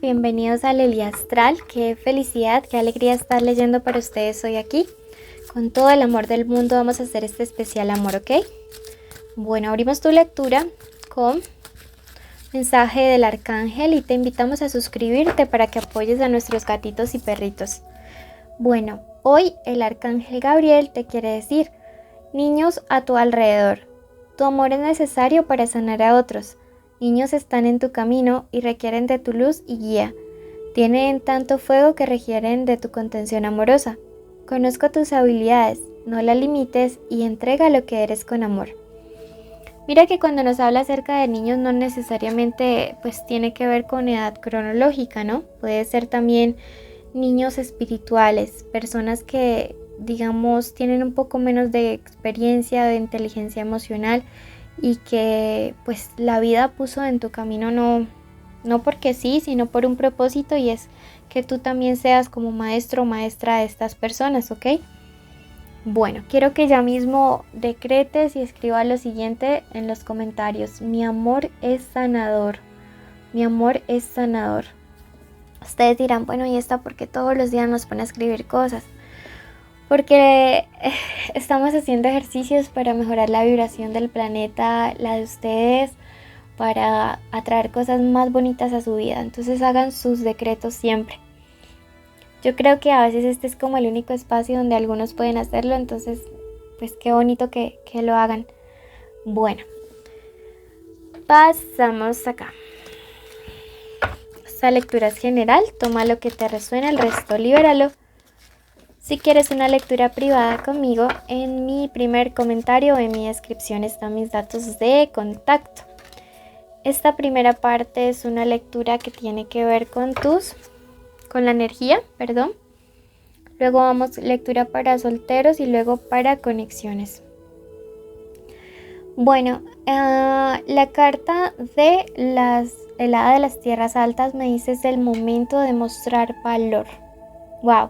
Bienvenidos a Lely Astral. Qué felicidad, qué alegría estar leyendo para ustedes hoy aquí. Con todo el amor del mundo vamos a hacer este especial amor, ¿ok? Bueno, abrimos tu lectura con mensaje del arcángel y te invitamos a suscribirte para que apoyes a nuestros gatitos y perritos. Bueno, hoy el arcángel Gabriel te quiere decir: niños a tu alrededor. Tu amor es necesario para sanar a otros. Niños están en tu camino y requieren de tu luz y guía. Tienen tanto fuego que requieren de tu contención amorosa. Conozco tus habilidades, no las limites y entrega lo que eres con amor. Mira que cuando nos habla acerca de niños no necesariamente pues tiene que ver con edad cronológica, ¿no? Puede ser también niños espirituales, personas que digamos tienen un poco menos de experiencia, de inteligencia emocional y que pues la vida puso en tu camino no porque sí, sino por un propósito, y es que tú también seas como maestro o maestra de estas personas, ¿ok? Bueno, quiero que ya mismo decretes y escribas lo siguiente en los comentarios: mi amor es sanador, mi amor es sanador. Ustedes dirán, bueno, ¿y esta por qué todos los días nos pone a escribir cosas? Porque estamos haciendo ejercicios para mejorar la vibración del planeta, la de ustedes, para atraer cosas más bonitas a su vida. Entonces hagan sus decretos siempre. Yo creo que a veces este es como el único espacio donde algunos pueden hacerlo, entonces pues qué bonito que lo hagan. Bueno, pasamos acá. Esta lectura es general, toma lo que te resuena, el resto libéralo. Si quieres una lectura privada conmigo, en mi primer comentario o en mi descripción están mis datos de contacto. Esta primera parte es una lectura que tiene que ver con la energía, perdón. Luego vamos lectura para solteros y luego para conexiones. Bueno, la carta de el hada de las tierras altas me dice: es el momento de mostrar valor. Wow.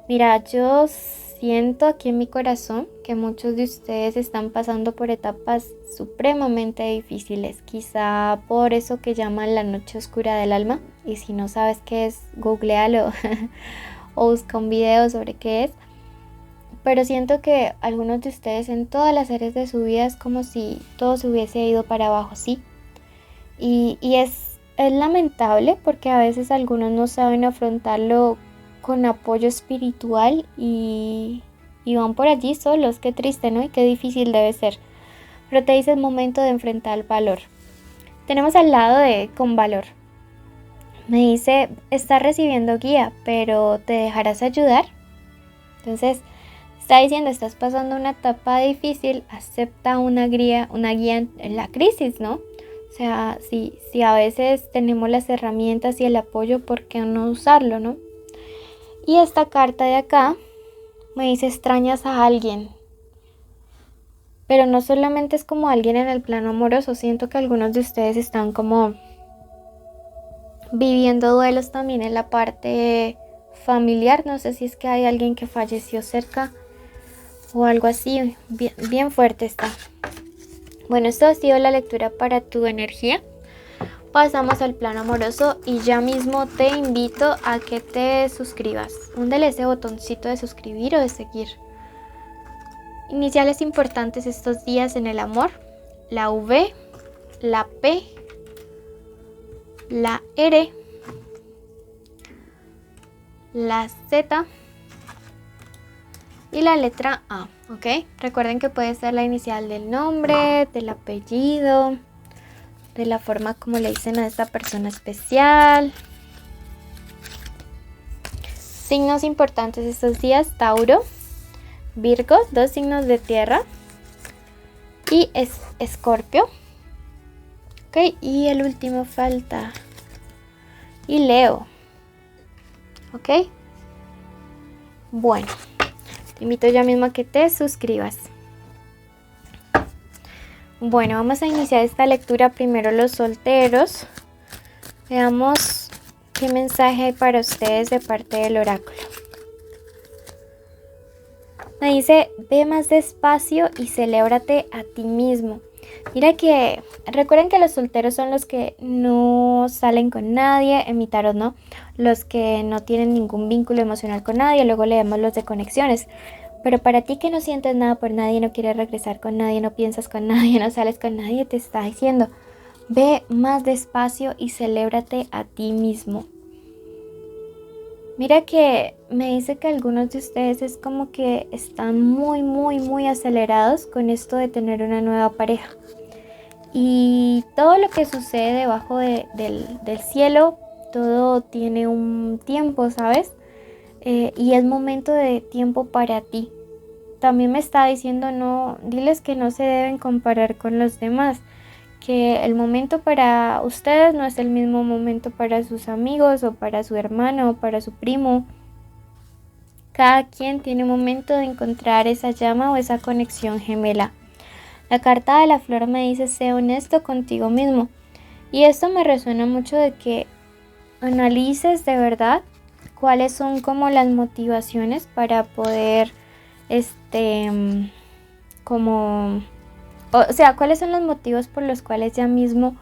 Mira, yo siento aquí en mi corazón que muchos de ustedes están pasando por etapas supremamente difíciles, quizá por eso que llaman la noche oscura del alma, y si no sabes qué es, googlealo o busca un video sobre qué es. Pero siento que algunos de ustedes en todas las áreas de su vida es como si todo se hubiese ido para abajo, ¿sí? Y es lamentable porque a veces algunos no saben afrontarlo con apoyo espiritual y van por allí solos. Qué triste, ¿no? Y qué difícil debe ser. Pero te dice: el momento de enfrentar el valor. Tenemos al lado de con valor. Me dice: estás recibiendo guía, pero ¿te dejarás ayudar? Entonces está diciendo: estás pasando una etapa difícil, acepta una guía en la crisis, ¿no? O sea, si a veces tenemos las herramientas y el apoyo, ¿por qué no usarlo, no? Y esta carta de acá me dice: extrañas a alguien. Pero no solamente es como alguien en el plano amoroso, siento que algunos de ustedes están como viviendo duelos también en la parte familiar. No sé si es que hay alguien que falleció cerca o algo así, bien fuerte está. Bueno, esto ha sido la lectura para tu energía. Pasamos al plano amoroso y ya mismo te invito a que te suscribas. Húndele ese botoncito de suscribir o de seguir. Iniciales importantes estos días en el amor: la V, la P, la R, la Z y la letra A, ¿ok? Recuerden que puede ser la inicial del nombre, del apellido, de la forma como le dicen a esta persona especial. Signos importantes estos días: Tauro, Virgo, 2 signos de tierra, y Escorpio. Ok, y el último falta, y Leo. Ok, bueno, te invito ya mismo a que te suscribas. Bueno, vamos a iniciar esta lectura primero los solteros. Veamos qué mensaje hay para ustedes de parte del oráculo. Me dice: ve más despacio y celébrate a ti mismo. Mira que recuerden que los solteros son los que no salen con nadie, en mi tarot no, los que no tienen ningún vínculo emocional con nadie, luego leemos los de conexiones. Pero para ti que no sientes nada por nadie, no quieres regresar con nadie, no piensas con nadie, no sales con nadie, te está diciendo, ve más despacio y celébrate a ti mismo. Mira que me dice que algunos de ustedes es como que están muy acelerados con esto de tener una nueva pareja. Y todo lo que sucede debajo del cielo, todo tiene un tiempo, ¿sabes? Y es momento de tiempo para ti. También me está diciendo, no, diles que no se deben comparar con los demás, que el momento para ustedes no es el mismo momento para sus amigos o para su hermano o para su primo. Cada quien tiene un momento de encontrar esa llama o esa conexión gemela. La carta de la flor me dice, sé honesto contigo mismo. Y esto me resuena mucho de que analices de verdad cuáles son como las motivaciones para poder, cuáles son los motivos por los cuales ya mismo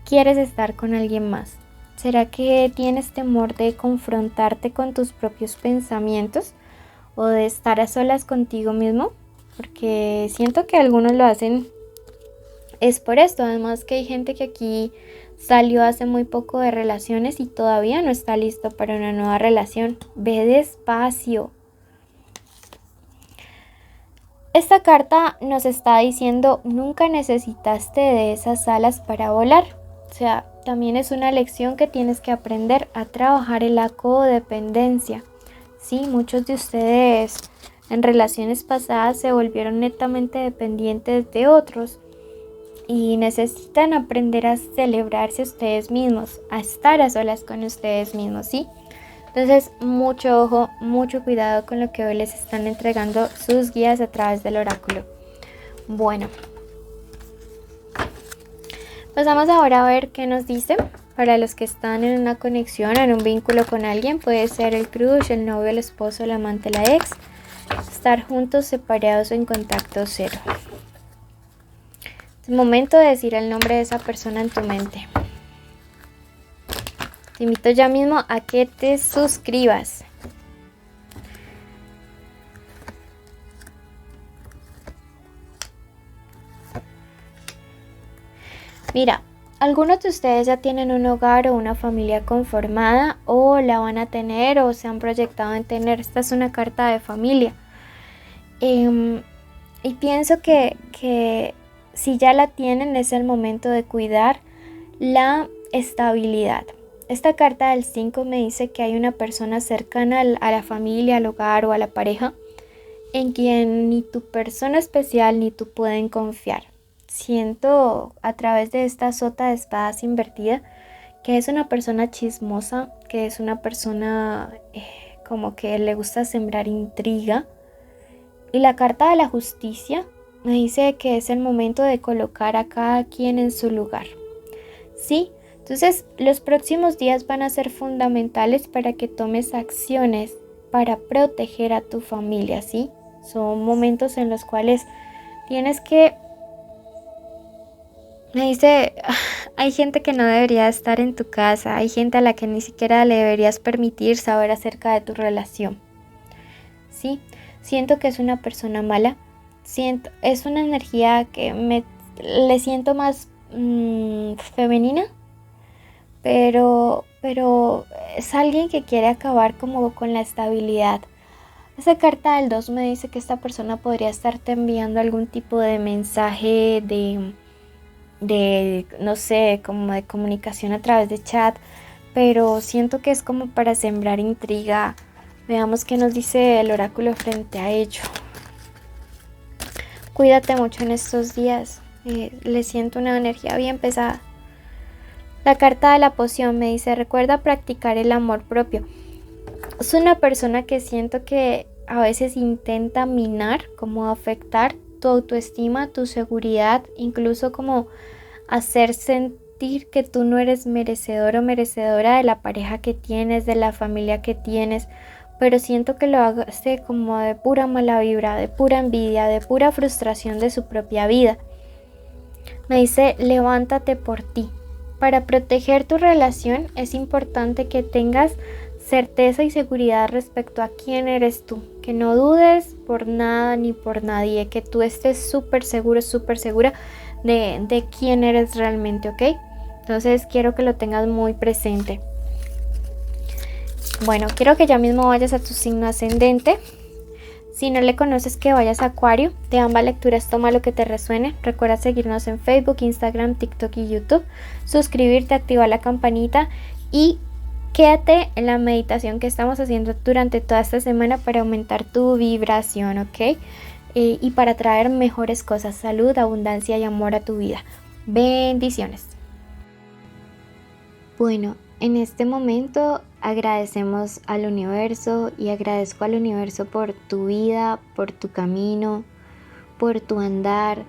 quieres estar con alguien más. ¿Será que tienes temor de confrontarte con tus propios pensamientos o de estar a solas contigo mismo? Porque siento que algunos lo hacen es por esto. Además que hay gente que aquí salió hace muy poco de relaciones y todavía no está listo para una nueva relación. Ve despacio. Esta carta nos está diciendo, nunca necesitaste de esas alas para volar. O sea, también es una lección que tienes que aprender a trabajar en la codependencia. Sí, muchos de ustedes en relaciones pasadas se volvieron netamente dependientes de otros y necesitan aprender a celebrarse ustedes mismos, a estar a solas con ustedes mismos, ¿sí? Entonces, mucho ojo, mucho cuidado con lo que hoy les están entregando sus guías a través del oráculo. Bueno, pasamos ahora a ver qué nos dice. Para los que están en una conexión, en un vínculo con alguien, puede ser el crush, el novio, el esposo, el amante, la ex. Estar juntos, separados o en contacto cero. Es momento de decir el nombre de esa persona en tu mente. Te invito ya mismo a que te suscribas. Mira, algunos de ustedes ya tienen un hogar o una familia conformada o la van a tener o se han proyectado en tener. Esta es una carta de familia. Y pienso que si ya la tienen es el momento de cuidar la estabilidad. Esta carta del 5 me dice que hay una persona cercana a la familia, al hogar o a la pareja en quien ni tu persona especial ni tú pueden confiar. Siento a través de esta sota de espadas invertida que es una persona chismosa, que es una persona como que le gusta sembrar intriga. Y la carta de la justicia me dice que es el momento de colocar a cada quien en su lugar. Sí, entonces los próximos días van a ser fundamentales para que tomes acciones para proteger a tu familia, ¿sí? Son momentos en los cuales tienes que... Me dice, hay gente que no debería estar en tu casa, hay gente a la que ni siquiera le deberías permitir saber acerca de tu relación, ¿sí? Siento que es una persona mala, es una energía que le siento más femenina, pero es alguien que quiere acabar como con la estabilidad. Esa carta del 2 me dice que esta persona podría estarte enviando algún tipo de mensaje de no sé, como de comunicación a través de chat, pero siento que es como para sembrar intriga. Veamos qué nos dice el oráculo frente a ello. Cuídate mucho en estos días. Le siento una energía bien pesada. La carta de la poción me dice, recuerda practicar el amor propio. Es una persona que siento que a veces intenta minar, como afectar tu autoestima, tu seguridad, incluso como hacer sentir que tú no eres merecedor o merecedora de la pareja que tienes, de la familia que tienes, pero siento que lo hace como de pura mala vibra, de pura envidia, de pura frustración de su propia vida. Me dice, levántate por ti. Para proteger tu relación es importante que tengas certeza y seguridad respecto a quién eres tú. Que no dudes por nada ni por nadie. Que tú estés súper seguro, súper segura de quién eres realmente, ¿ok? Entonces quiero que lo tengas muy presente. Bueno, quiero que ya mismo vayas a tu signo ascendente. Si no le conoces, que vayas a Acuario. De ambas lecturas toma lo que te resuene. Recuerda seguirnos en Facebook, Instagram, TikTok y YouTube. Suscribirte, activar la campanita y quédate en la meditación que estamos haciendo durante toda esta semana para aumentar tu vibración, ¿ok? Y para traer mejores cosas, salud, abundancia y amor a tu vida. Bendiciones. Bueno, en este momento agradecemos al universo y agradezco al universo por tu vida, por tu camino, por tu andar.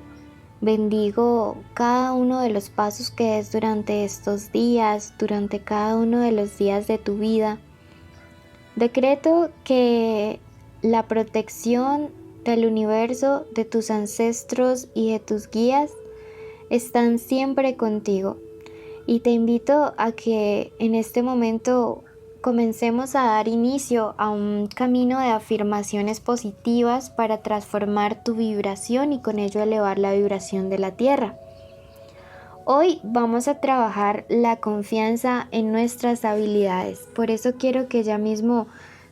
Bendigo cada uno de los pasos que des durante estos días, durante cada uno de los días de tu vida. Decreto que la protección del universo, de tus ancestros y de tus guías están siempre contigo. Y te invito a que en este momento comencemos a dar inicio a un camino de afirmaciones positivas para transformar tu vibración y con ello elevar la vibración de la Tierra. Hoy vamos a trabajar la confianza en nuestras habilidades. Por eso quiero que ya mismo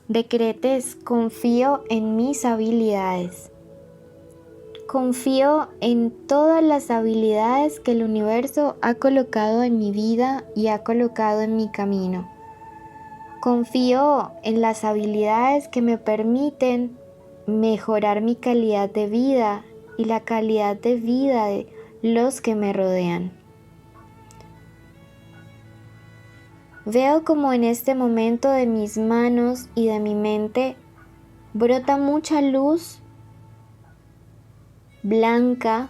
decretes: confío en mis habilidades. Confío en todas las habilidades que el universo ha colocado en mi vida y ha colocado en mi camino. Confío en las habilidades que me permiten mejorar mi calidad de vida y la calidad de vida de los que me rodean. Veo como en este momento de mis manos y de mi mente brota mucha luz blanca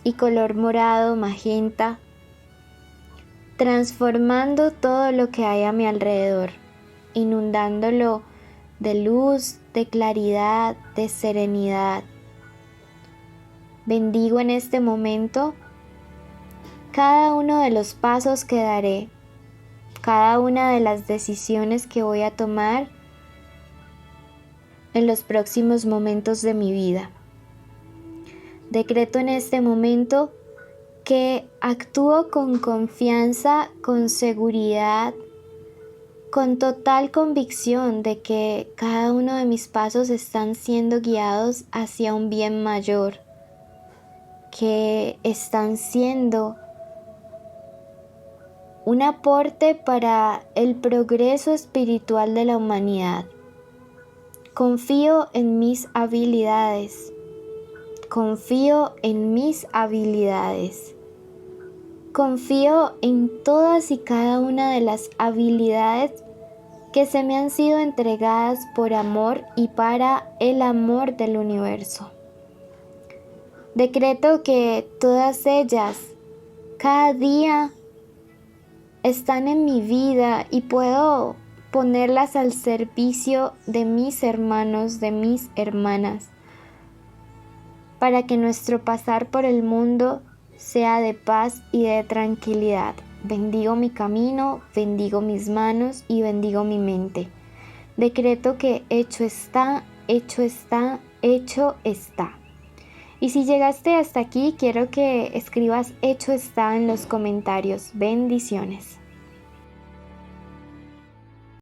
y color morado, magenta, transformando todo lo que hay a mi alrededor, inundándolo de luz, de claridad, de serenidad. Bendigo en este momento cada uno de los pasos que daré, cada una de las decisiones que voy a tomar en los próximos momentos de mi vida. Decreto en este momento que actúo con confianza, con seguridad, con total convicción de que cada uno de mis pasos están siendo guiados hacia un bien mayor, que están siendo un aporte para el progreso espiritual de la humanidad. Confío en mis habilidades. Confío en mis habilidades. Confío en todas y cada una de las habilidades que se me han sido entregadas por amor y para el amor del universo. Decreto que todas ellas, cada día, están en mi vida y puedo ponerlas al servicio de mis hermanos, de mis hermanas, para que nuestro pasar por el mundo sea de paz y de tranquilidad. Bendigo mi camino, bendigo mis manos y bendigo mi mente. Decreto que hecho está, hecho está, hecho está. Y si llegaste hasta aquí, quiero que escribas hecho está en los comentarios. Bendiciones.